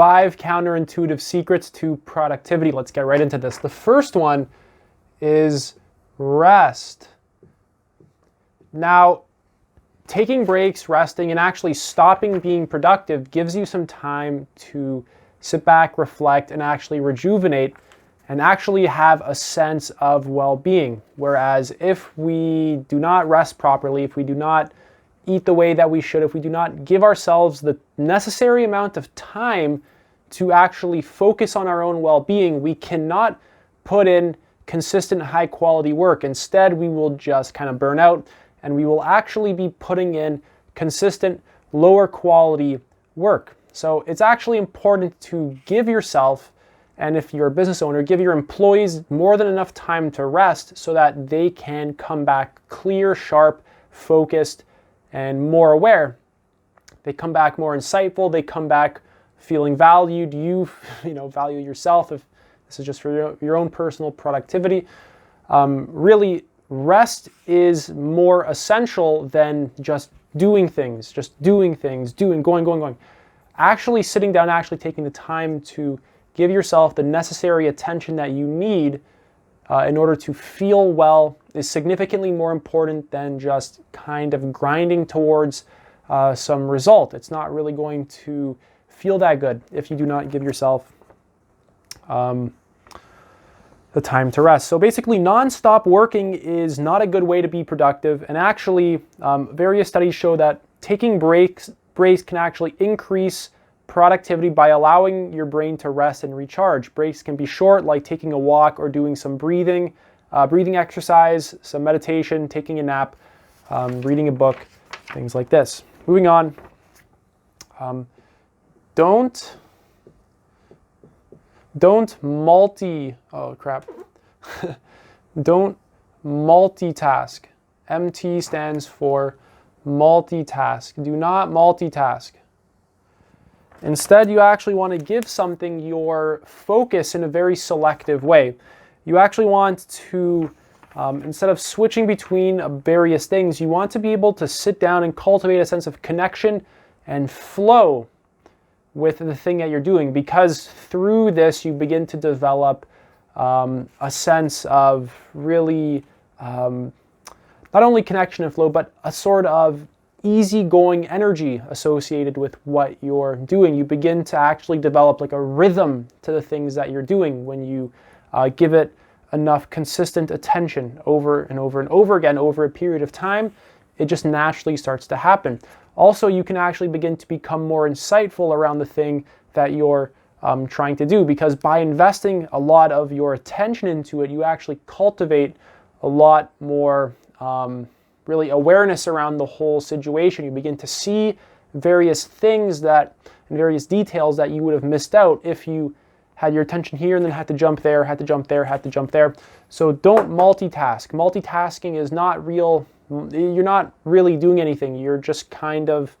5 counterintuitive secrets to productivity. Let's get right into this. The first one is rest. Now, taking breaks, resting, and actually stopping being productive gives you some time to sit back, reflect, and actually rejuvenate and actually have a sense of well-being. Whereas if we do not rest properly, if we do not eat the way that we should, if we do not give ourselves the necessary amount of time to actually focus on our own well-being, we cannot put in consistent high-quality work. Instead, we will just kind of burn out, and we will actually be putting in consistent, lower quality work. So it's actually important to give yourself, and if you're a business owner, give your employees more than enough time to rest so that they can come back clear, sharp, focused, and more aware. They come back more insightful. They come back feeling valued. You value yourself if this is just for your own personal productivity. Really, rest is more essential than just doing things, going. Actually sitting down, actually taking the time to give yourself the necessary attention that you need in order to feel well is significantly more important than just kind of grinding towards some result. It's not really going to feel that good if you do not give yourself the time to rest. So basically, non-stop working is not a good way to be productive. And actually, various studies show that taking breaks can actually increase productivity by allowing your brain to rest and recharge. Breaks can be short, like taking a walk or doing some breathing exercise, some meditation, taking a nap, reading a book, things like this. Moving on. Don't multitask. MT stands for multitask. Do not multitask. Instead, you actually want to give something your focus in a very selective way. You actually want to, instead of switching between various things, you want to be able to sit down and cultivate a sense of connection and flow with the thing that you're doing, because through this you begin to develop a sense of really not only connection and flow, but a sort of easygoing energy associated with what you're doing. You begin to actually develop like a rhythm to the things that you're doing when you give it enough consistent attention over and over and over again over a period of time. It just naturally starts to happen. Also, you can actually begin to become more insightful around the thing that you're trying to do, because by investing a lot of your attention into it, you actually cultivate a lot more really awareness around the whole situation. You begin to see various things and various details that you would have missed out if you had your attention here and then had to jump there, had to jump there. So don't multitask. Multitasking is not real. You're not really doing anything. You're just kind of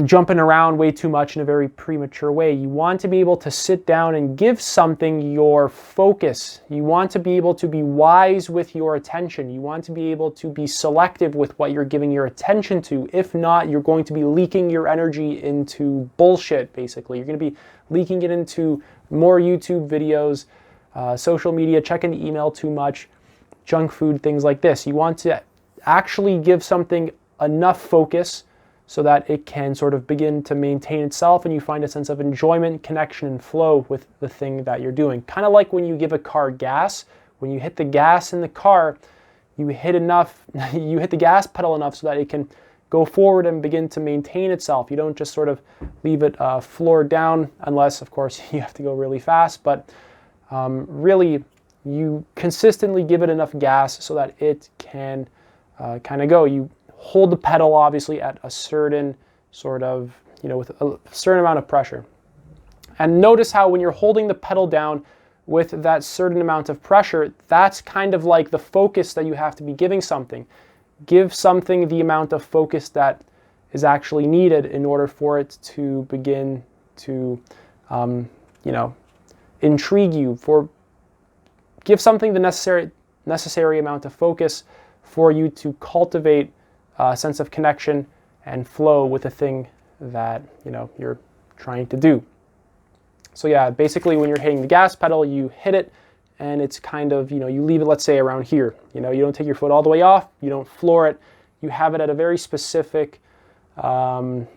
jumping around way too much in a very premature way. You want to be able to sit down and give something your focus. You want to be able to be wise with your attention. You want to be able to be selective with what you're giving your attention to. If not, you're going to be leaking your energy into bullshit, basically. You're going to be leaking it into more YouTube videos, social media, checking the email too much, junk food, things like this. You want to actually give something enough focus so that it can sort of begin to maintain itself and you find a sense of enjoyment, connection, and flow with the thing that you're doing. Kind of like when you give a car gas. When you hit the gas in the car, you hit the gas pedal enough so that it can go forward and begin to maintain itself. You don't just sort of leave it floor down, unless, of course, you have to go really fast. But really, you consistently give it enough gas so that it can kind of go. You hold the pedal, obviously, at a certain sort of, with a certain amount of pressure. And notice how when you're holding the pedal down with that certain amount of pressure, that's kind of like the focus that you have to be giving something. Give something the amount of focus that is actually needed in order for it to begin to, intrigue you. Give something the necessary amount of focus for you to cultivate a sense of connection and flow with the thing that you're trying to do. So yeah, basically when you're hitting the gas pedal, you hit it and it's kind of, you leave it, let's say around here. You don't take your foot all the way off, you don't floor it, you have it at a very specific, angle,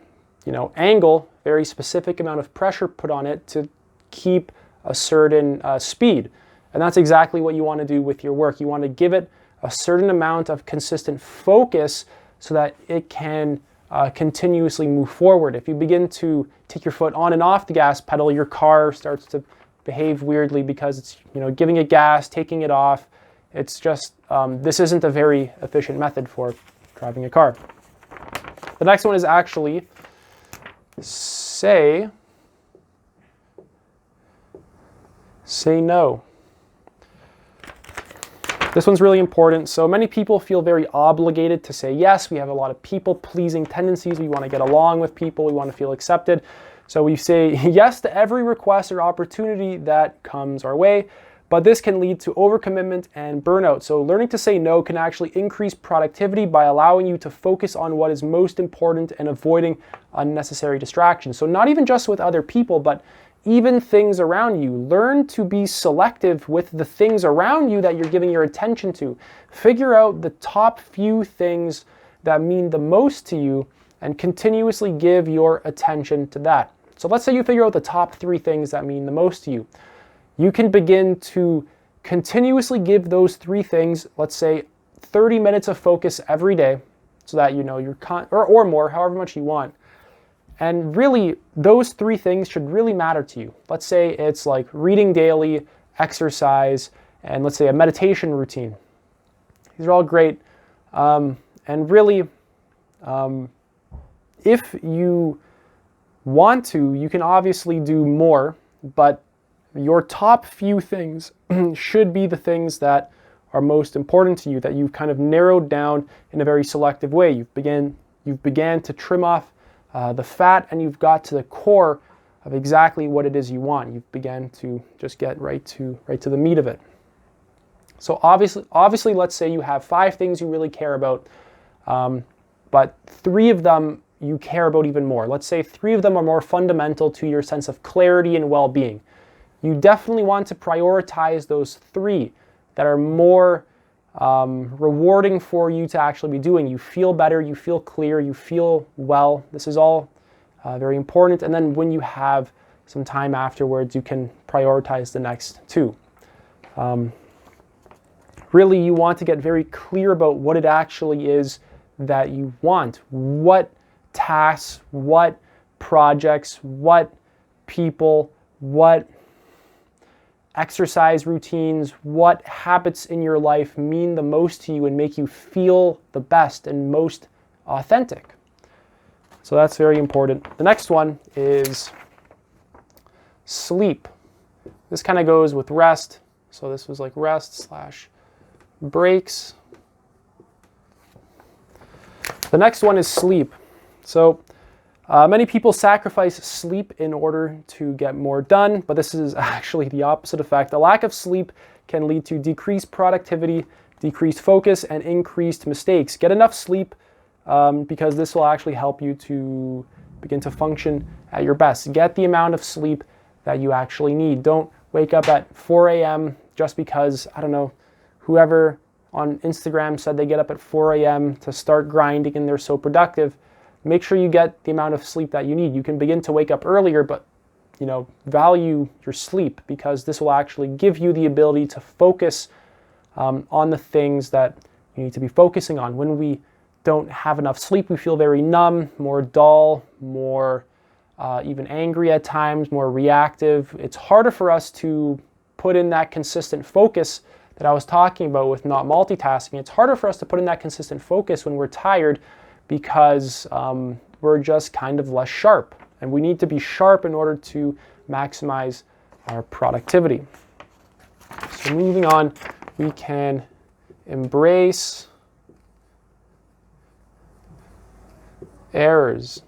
very specific amount of pressure put on it to keep a certain speed. And that's exactly what you want to do with your work. You want to give it a certain amount of consistent focus so that it can continuously move forward. If you begin to take your foot on and off the gas pedal, your car starts to behave weirdly because it's giving it gas, taking it off. It's just, this isn't a very efficient method for driving a car. The next one is actually say no. This one's really important. So many people feel very obligated to say yes. We have a lot of people-pleasing tendencies. We want to get along with people. We want to feel accepted. So we say yes to every request or opportunity that comes our way, but this can lead to overcommitment and burnout. So learning to say no can actually increase productivity by allowing you to focus on what is most important and avoiding unnecessary distractions. So not even just with other people, but even things around you. Learn to be selective with the things around you that you're giving your attention to. Figure out the top few things that mean the most to you and continuously give your attention to that. So let's say you figure out the top 3 things that mean the most to you. You can begin to continuously give those 3 things, let's say 30 minutes of focus every day, so that you're or more, however much you want. And really, those 3 things should really matter to you. Let's say it's like reading daily, exercise, and let's say a meditation routine. These are all great. And really, if you want to, you can obviously do more, but your top few things should be the things that are most important to you, that you've kind of narrowed down in a very selective way. You've began to trim off the fat, and you've got to the core of exactly what it is you want. You've began to just get right to the meat of it. So obviously, let's say you have 5 things you really care about, but 3 of them you care about even more. Let's say 3 of them are more fundamental to your sense of clarity and well-being. You definitely want to prioritize those 3 that are more rewarding for you to actually be doing. You feel better, you feel clear, you feel well. This is all very important. And then when you have some time afterwards, you can prioritize the next 2. Really, you want to get very clear about what it actually is that you want. What tasks, what projects, what people, what exercise routines, what habits in your life mean the most to you and make you feel the best and most authentic. So that's very important. The next one is sleep. This kind of goes with rest. So this was like rest / breaks. The next one is sleep. So many people sacrifice sleep in order to get more done, but this is actually the opposite effect. The lack of sleep can lead to decreased productivity, decreased focus, and increased mistakes. Get enough sleep because this will actually help you to begin to function at your best. Get the amount of sleep that you actually need. Don't wake up at 4 a.m. just because, I don't know, whoever on Instagram said they get up at 4 a.m. to start grinding and they're so productive. Make sure you get the amount of sleep that you need. You can begin to wake up earlier, but value your sleep because this will actually give you the ability to focus on the things that you need to be focusing on. When we don't have enough sleep, we feel very numb, more dull, more even angry at times, more reactive. It's harder for us to put in that consistent focus that I was talking about with not multitasking. It's harder for us to put in that consistent focus when we're tired because we're just kind of less sharp. And we need to be sharp in order to maximize our productivity. So moving on, we can embrace errors.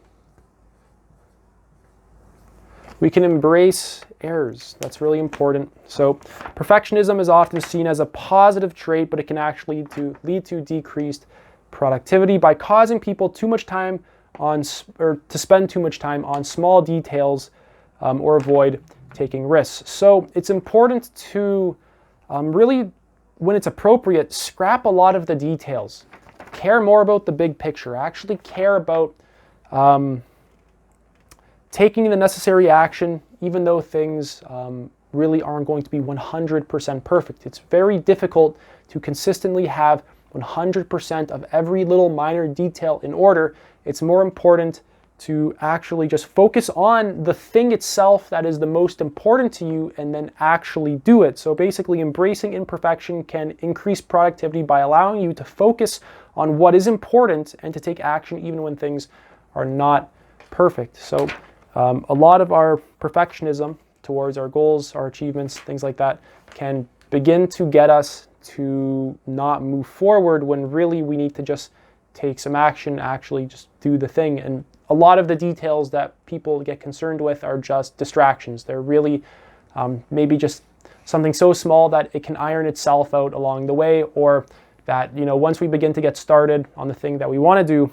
We can embrace errors. That's really important. So perfectionism is often seen as a positive trait, but it can actually lead to decreased productivity by causing people too much time or to spend too much time on small details or avoid taking risks. So it's important to really, when it's appropriate, scrap a lot of the details. Care more about the big picture. Actually care about taking the necessary action, even though things really aren't going to be 100% perfect. It's very difficult to consistently have 100% of every little minor detail in order. It's more important to actually just focus on the thing itself that is the most important to you and then actually do it. So basically, embracing imperfection can increase productivity by allowing you to focus on what is important and to take action even when things are not perfect. So a lot of our perfectionism towards our goals, our achievements, things like that, can begin to get us to not move forward when really we need to just take some action, actually just do the thing. And a lot of the details that people get concerned with are just distractions. They're really maybe just something so small that it can iron itself out along the way, or that, once we begin to get started on the thing that we want to do,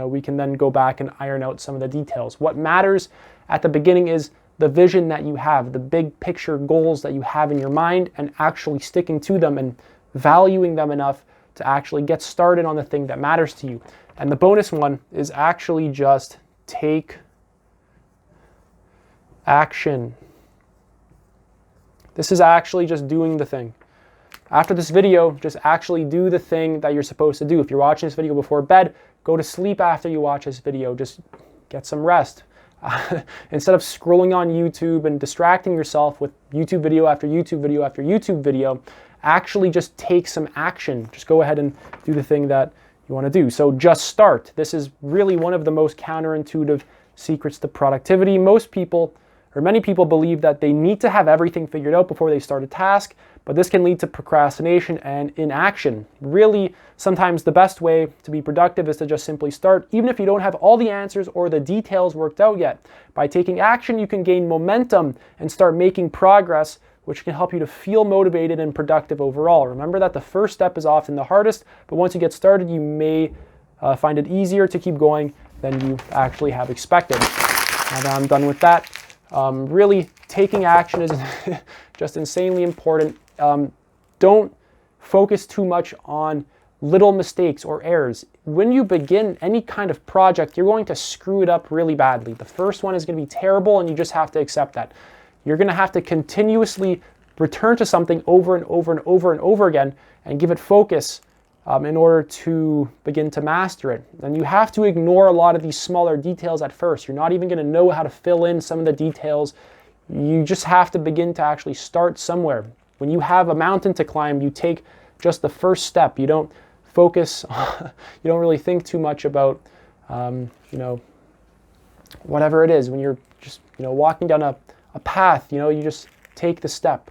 we can then go back and iron out some of the details. What matters at the beginning is the vision that you have, the big picture goals that you have in your mind, and actually sticking to them and valuing them enough to actually get started on the thing that matters to you. And the bonus one is actually just take action. This is actually just doing the thing. After this video, just actually do the thing that you're supposed to do. If you're watching this video before bed, go to sleep after you watch this video. Just get some rest. Instead of scrolling on YouTube and distracting yourself with YouTube video after YouTube video after YouTube video, actually just take some action. Just go ahead and do the thing that you want to do. So just start. This is really one of the most counterintuitive secrets to productivity. Most people, or many people, believe that they need to have everything figured out before they start a task, but this can lead to procrastination and inaction. Really, sometimes the best way to be productive is to just simply start, even if you don't have all the answers or the details worked out yet. By taking action, you can gain momentum and start making progress, which can help you to feel motivated and productive overall. Remember that the first step is often the hardest, but once you get started, you may find it easier to keep going than you actually have expected. Now that I'm done with that, really taking action is just insanely important. Don't focus too much on little mistakes or errors. When you begin any kind of project, you're going to screw it up really badly. The first one is going to be terrible, and you just have to accept that. You're going to have to continuously return to something over and over and over and over again and give it focus in order to begin to master it. And you have to ignore a lot of these smaller details at first. You're not even going to know how to fill in some of the details. You just have to begin to actually start somewhere. When you have a mountain to climb, you take just the first step. You don't focus, you don't really think too much about, whatever it is. When you're just, walking down a path, you just take the step.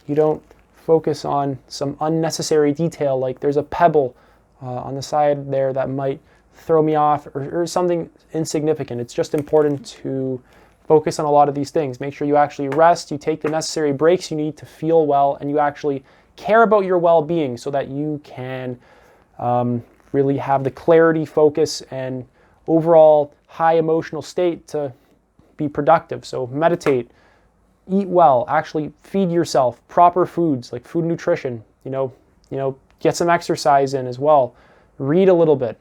You don't focus on some unnecessary detail, like there's a pebble on the side there that might throw me off, or something insignificant. It's just important to focus on a lot of these things. Make sure you actually rest, you take the necessary breaks you need to feel well, and you actually care about your well-being so that you can really have the clarity, focus, and overall high emotional state to be productive. So meditate, eat well, actually feed yourself proper foods like food nutrition, get some exercise in as well. Read a little bit.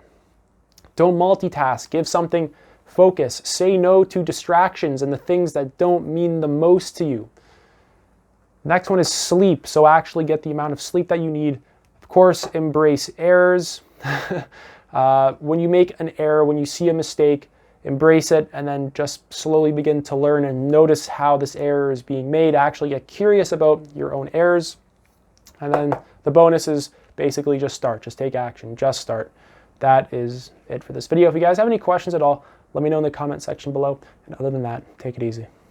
Don't multitask. Give something focus. Say no to distractions and the things that don't mean the most to you. Next one is sleep. So actually get the amount of sleep that you need. Of course, embrace errors. When you make an error, when you see a mistake, embrace it, and then just slowly begin to learn and notice how this error is being made. Actually get curious about your own errors. And then the bonus is basically just start. Just take action. Just start. That is it for this video. If you guys have any questions at all, let me know in the comment section below. And other than that, take it easy.